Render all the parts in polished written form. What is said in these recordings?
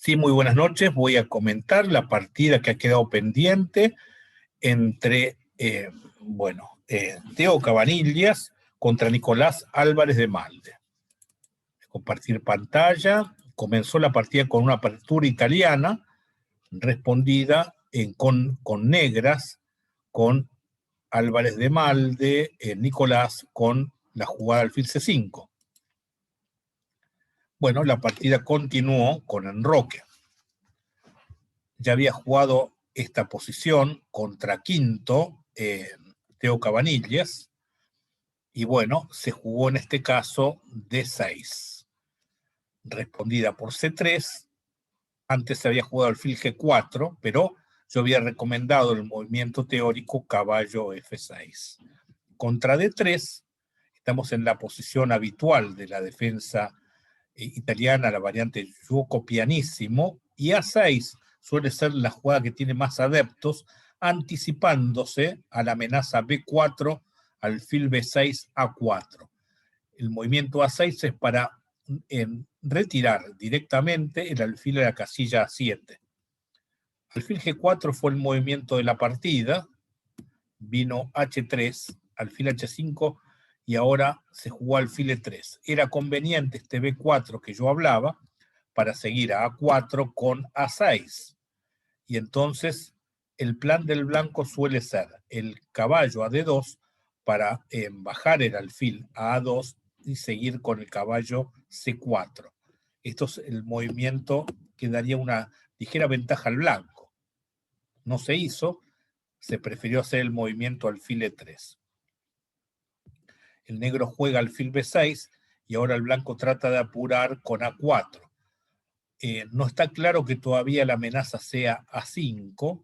Sí, muy buenas noches. Voy a comentar la partida que ha quedado pendiente entre, Teo Cabanillas contra Nicolás Álvarez de Malde. Compartir pantalla. Comenzó la partida con una apertura italiana, respondida con negras, con Álvarez de Malde, Nicolás con la jugada alfil C5. Bueno, la partida continuó con enroque. Ya había jugado esta posición contra quinto, Teo Cabanillas, y bueno, se jugó en este caso D6, respondida por C3. Antes se había jugado alfil G4, pero yo había recomendado el movimiento teórico caballo F6. Contra D3, estamos en la posición habitual de la defensa italiana, la variante giuoco pianissimo, y A6 suele ser la jugada que tiene más adeptos, anticipándose a la amenaza B4, alfil B6, A4. El movimiento A6 es para retirar directamente el alfil a la casilla A7. Alfil G4 fue el movimiento de la partida, vino H3, alfil H5, y ahora se jugó alfil E3. Era conveniente este B4 que yo hablaba para seguir a A4 con A6. Y entonces el plan del blanco suele ser el caballo a D2 para bajar el alfil a A2 y seguir con el caballo C4. Esto es el movimiento que daría una ligera ventaja al blanco. No se hizo, se prefirió hacer el movimiento alfil E3. El negro juega alfil B6 y ahora el blanco trata de apurar con A4. No está claro que todavía la amenaza sea A5.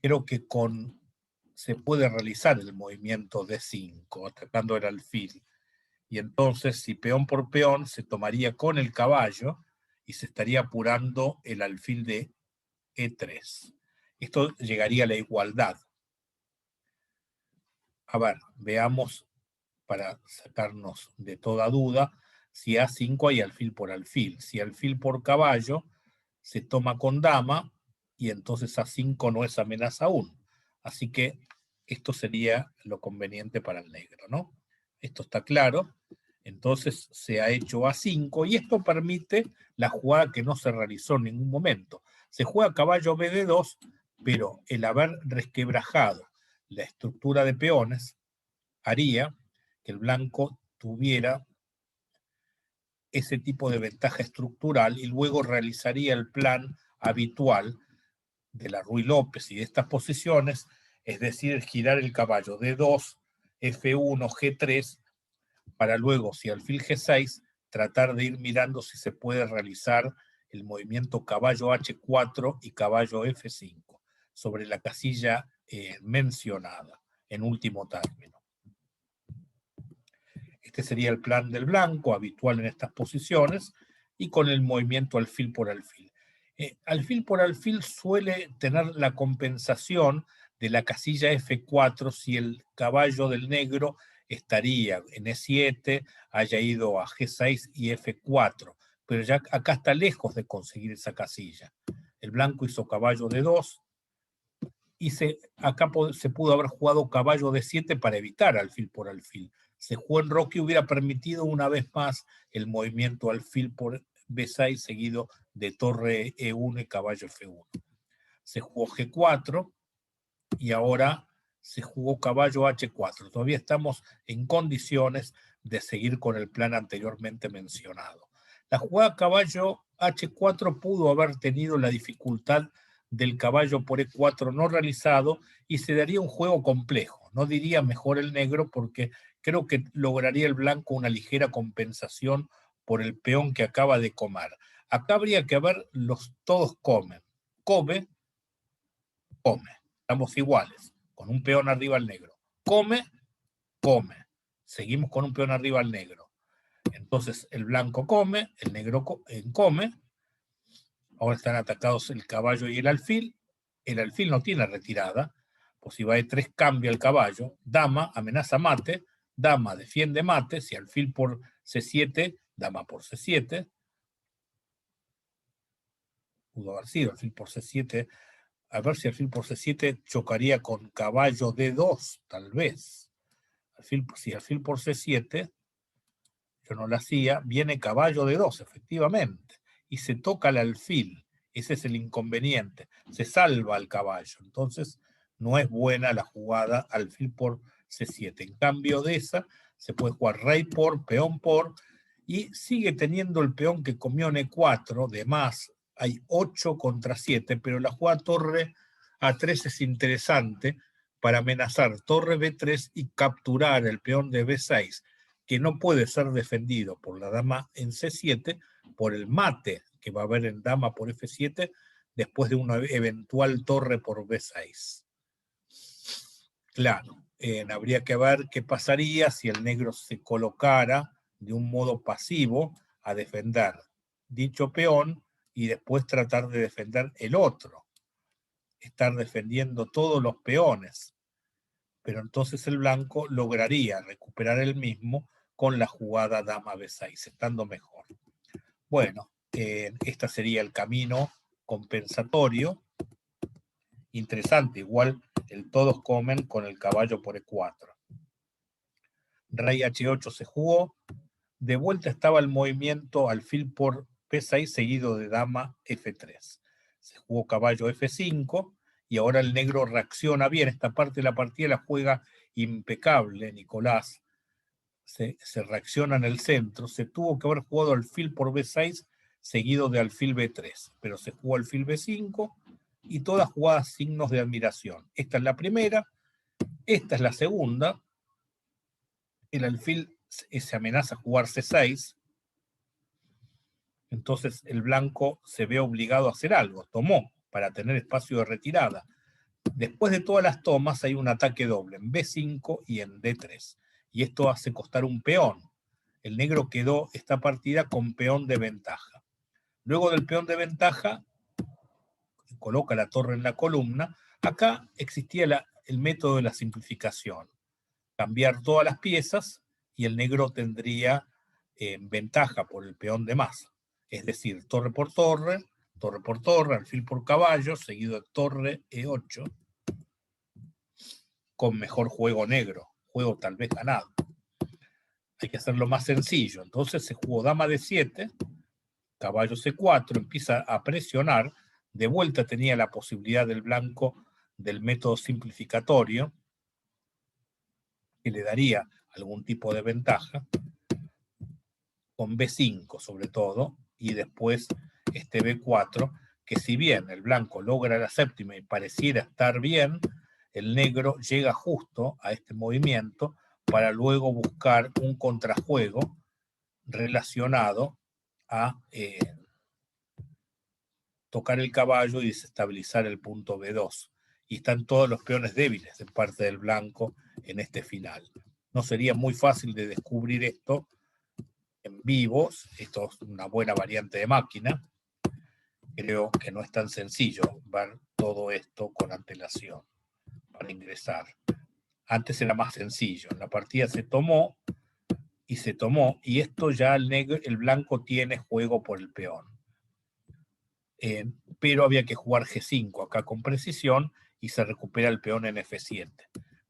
Creo que se puede realizar el movimiento D5, atacando el alfil. Y entonces, si peón por peón, se tomaría con el caballo y se estaría apurando el alfil de E3. Esto llegaría a la igualdad. A ver, veamos, para sacarnos de toda duda, si A5 hay alfil por alfil. Si alfil por caballo, se toma con dama, y entonces A5 no es amenaza aún. Así que esto sería lo conveniente para el negro, ¿no? Esto está claro. Entonces se ha hecho A5, y esto permite la jugada que no se realizó en ningún momento. Se juega caballo BD2, pero el haber resquebrajado la estructura de peones haría que el blanco tuviera ese tipo de ventaja estructural y luego realizaría el plan habitual de la Ruy López y de estas posiciones, es decir, girar el caballo D2, F1, G3, para luego, si alfil G6, tratar de ir mirando si se puede realizar el movimiento caballo H4 y caballo F5 sobre la casilla mencionada en último término. Este sería el plan del blanco, habitual en estas posiciones, y con el movimiento alfil por alfil. Alfil por alfil suele tener la compensación de la casilla F4 si el caballo del negro estaría en E7, haya ido a G6 y F4, pero ya acá está lejos de conseguir esa casilla. El blanco hizo caballo D2, y acá se pudo haber jugado caballo D7 para evitar alfil por alfil. Se jugó en Roque y hubiera permitido una vez más el movimiento alfil por B6 seguido de torre E1 y caballo F1. Se jugó G4 y ahora se jugó caballo H4. Todavía estamos en condiciones de seguir con el plan anteriormente mencionado. La jugada caballo H4 pudo haber tenido la dificultad del caballo por E4 no realizado y se daría un juego complejo. No diría mejor el negro porque creo que lograría el blanco una ligera compensación por el peón que acaba de comer. Acá habría que ver todos comen. Come. Estamos iguales, con un peón arriba al negro. Come. Seguimos con un peón arriba al negro. Entonces el blanco come, el negro come. Ahora están atacados el caballo y el alfil. El alfil no tiene retirada, pues si va de 3 cambia el caballo. Dama amenaza mate, dama defiende mate, si alfil por C7, dama por C7. pudo haber sido, alfil por C7, a ver si alfil por C7 chocaría con caballo D2, tal vez. Si alfil por C7, yo no lo hacía, viene caballo D2, efectivamente, y se toca el alfil. Ese es el inconveniente, se salva el caballo, entonces no es buena la jugada alfil por C7. En cambio de esa, se puede jugar rey por, peón por, y sigue teniendo el peón que comió en E4, de más, hay 8 contra 7, pero la jugada torre A3 es interesante para amenazar torre B3 y capturar el peón de B6, que no puede ser defendido por la dama en C7, por el mate que va a haber en dama por F7, después de una eventual torre por B6. Claro, habría que ver qué pasaría si el negro se colocara de un modo pasivo a defender dicho peón y después tratar de defender el otro. Estar defendiendo todos los peones. Pero entonces el blanco lograría recuperar el mismo con la jugada dama B6, estando mejor. Bueno, este sería el camino compensatorio. Interesante, igual el todos comen con el caballo por E4. Rey H8 se jugó. De vuelta estaba el movimiento alfil por P6 seguido de dama F3. Se jugó caballo F5 y ahora el negro reacciona bien. Esta parte de la partida la juega impecable Nicolás. Se reacciona en el centro. Se tuvo que haber jugado alfil por B6 seguido de alfil B3, pero se jugó alfil B5 y todas jugadas signos de admiración. Esta es la primera, esta es la segunda. El alfil se amenaza a jugar C6, entonces el blanco se ve obligado a hacer algo, tomó para tener espacio de retirada. Después de todas las tomas hay un ataque doble en B5 y en D3, y esto hace costar un peón. El negro quedó esta partida con peón de ventaja. Luego del peón de ventaja, coloca la torre en la columna. Acá existía el método de la simplificación. Cambiar todas las piezas y el negro tendría ventaja por el peón de más. Es decir, torre por torre, alfil por caballo, seguido de torre E8, con mejor juego negro, juego tal vez ganado. Hay que hacerlo más sencillo. Entonces se jugó dama D7, caballo C4, empieza a presionar. De vuelta tenía la posibilidad del blanco del método simplificatorio, que le daría algún tipo de ventaja, con B5 sobre todo, y después este B4, que si bien el blanco logra la séptima y pareciera estar bien, el negro llega justo a este movimiento para luego buscar un contrajuego relacionado a tocar el caballo y desestabilizar el punto B2. Y están todos los peones débiles de parte del blanco en este final. No sería muy fácil de descubrir esto en vivo. Esto es una buena variante de máquina. Creo que no es tan sencillo ver todo esto con antelación para ingresar. Antes era más sencillo. En la partida se tomó, y esto ya el blanco tiene juego por el peón. Pero había que jugar G5 acá con precisión y se recupera el peón en F7.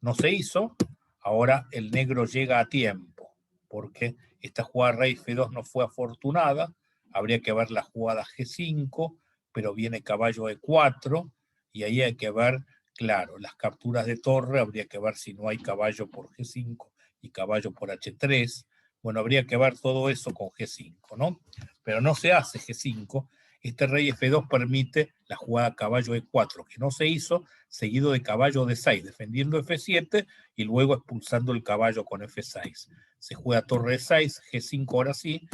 No se hizo, ahora el negro llega a tiempo, porque esta jugada rey F2 no fue afortunada, habría que ver la jugada G5, pero viene caballo E4, y ahí hay que ver, claro, las capturas de torre, habría que ver si no hay caballo por G5 y caballo por H3, bueno, habría que ver todo eso con G5, ¿no? Pero no se hace G5, este rey F2 permite la jugada caballo E4, que no se hizo, seguido de caballo D6, defendiendo F7 y luego expulsando el caballo con F6. Se juega torre E6, G5 ahora sí,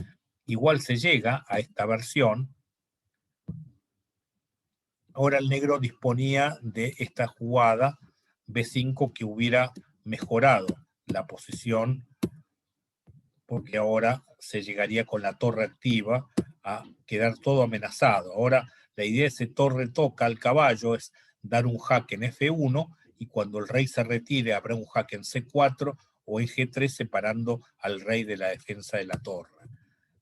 igual se llega a esta versión. Ahora el negro disponía de esta jugada B5 que hubiera mejorado la posición, porque ahora se llegaría con la torre activa a quedar todo amenazado. Ahora la idea de ese torre toca al caballo es dar un jaque en F1 y cuando el rey se retire habrá un jaque en C4 o en G3 separando al rey de la defensa de la torre.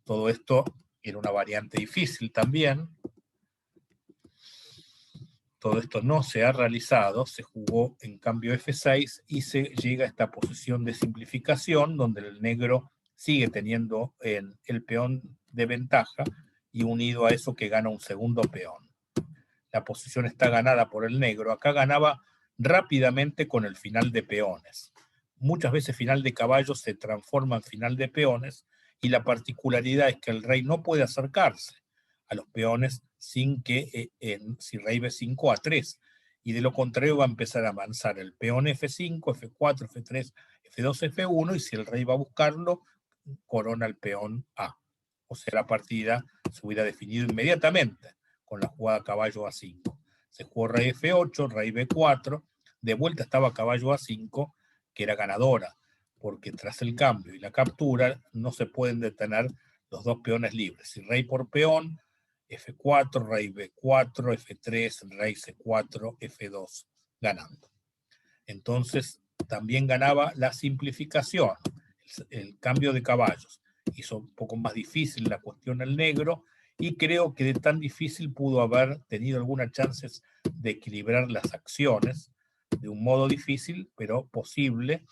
Todo esto era una variante difícil también, Todo esto no se ha realizado, se jugó en cambio F6 y se llega a esta posición de simplificación donde el negro sigue teniendo el peón de ventaja y unido a eso que gana un segundo peón. La posición está ganada por el negro. Acá ganaba rápidamente con el final de peones. Muchas veces final de caballos se transforma en final de peones y la particularidad es que el rey no puede acercarse a los peones sin que, si rey B5 A3, y de lo contrario va a empezar a avanzar el peón F5, F4, F3, F2, F1, y si el rey va a buscarlo, corona el peón A. O sea, la partida se hubiera definido inmediatamente con la jugada caballo A5. Se jugó rey F8, rey B4, de vuelta estaba caballo A5, que era ganadora, porque tras el cambio y la captura no se pueden detener los dos peones libres. Si rey por peón, F4, rey B4, F3, rey C4, F2, ganando. Entonces, también ganaba la simplificación, el cambio de caballos. Hizo un poco más difícil la cuestión el negro, y creo que de tan difícil pudo haber tenido algunas chances de equilibrar las acciones de un modo difícil, pero posible,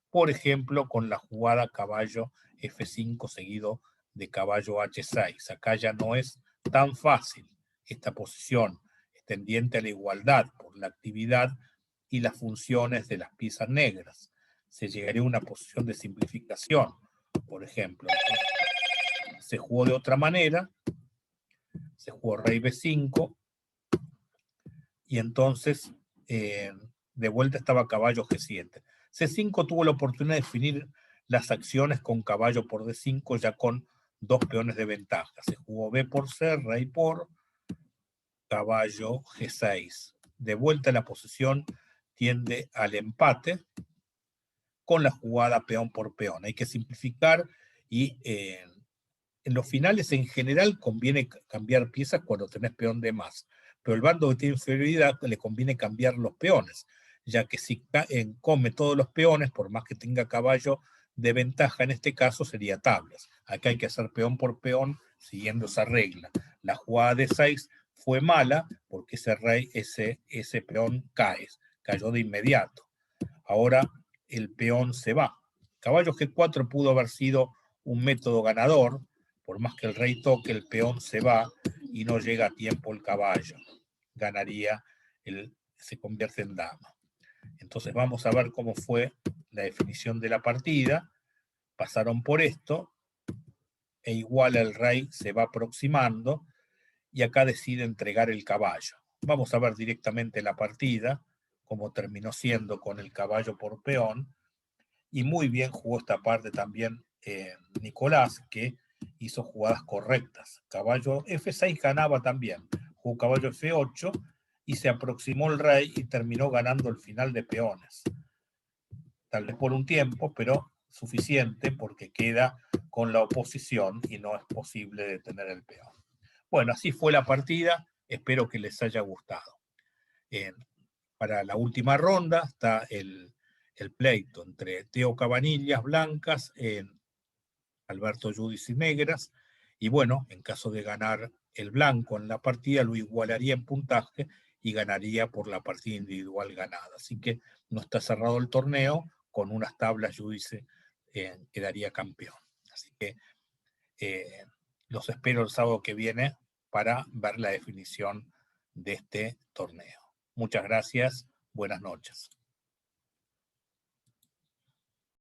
por ejemplo, con la jugada caballo F5 seguido de caballo H6. Acá ya no es tan fácil esta posición, es tendiente a la igualdad por la actividad y las funciones de las piezas negras. Se llegaría a una posición de simplificación, por ejemplo. Entonces, se jugó de otra manera, se jugó rey B5, y entonces de vuelta estaba caballo G7. C5 tuvo la oportunidad de definir las acciones con caballo por D5, ya con dos peones de ventaja. Se jugó B por C, rey por, caballo G6. De vuelta la posición tiende al empate con la jugada peón por peón. Hay que simplificar y en los finales en general conviene cambiar piezas cuando tenés peón de más, pero el bando que tiene inferioridad le conviene cambiar los peones, ya que si come todos los peones, por más que tenga caballo de ventaja, en este caso sería tablas. Acá hay que hacer peón por peón siguiendo esa regla. La jugada de 6 fue mala porque ese peón cayó de inmediato. Ahora el peón se va. Caballo G4 pudo haber sido un método ganador, por más que el rey toque, el peón se va y no llega a tiempo el caballo. Ganaría, se convierte en dama. Entonces vamos a ver cómo fue la definición de la partida. Pasaron por esto, e igual el rey se va aproximando, y acá decide entregar el caballo. Vamos a ver directamente la partida, como terminó siendo con el caballo por peón, y muy bien jugó esta parte también Nicolás, que hizo jugadas correctas. Caballo F6 ganaba también, jugó caballo F8 y se aproximó el rey y terminó ganando el final de peones. Tal vez por un tiempo, pero suficiente porque queda con la oposición y no es posible detener el peón. Bueno, así fue la partida, espero que les haya gustado. Para la última ronda está el pleito entre Teo Cabanillas blancas, Alberto Giudici negras, y bueno, en caso de ganar el blanco en la partida, lo igualaría en puntaje y ganaría por la partida individual ganada. Así que no está cerrado el torneo, con unas tablas Giudici quedaría campeón. Así que los espero el sábado que viene para ver la definición de este torneo. Muchas gracias, buenas noches.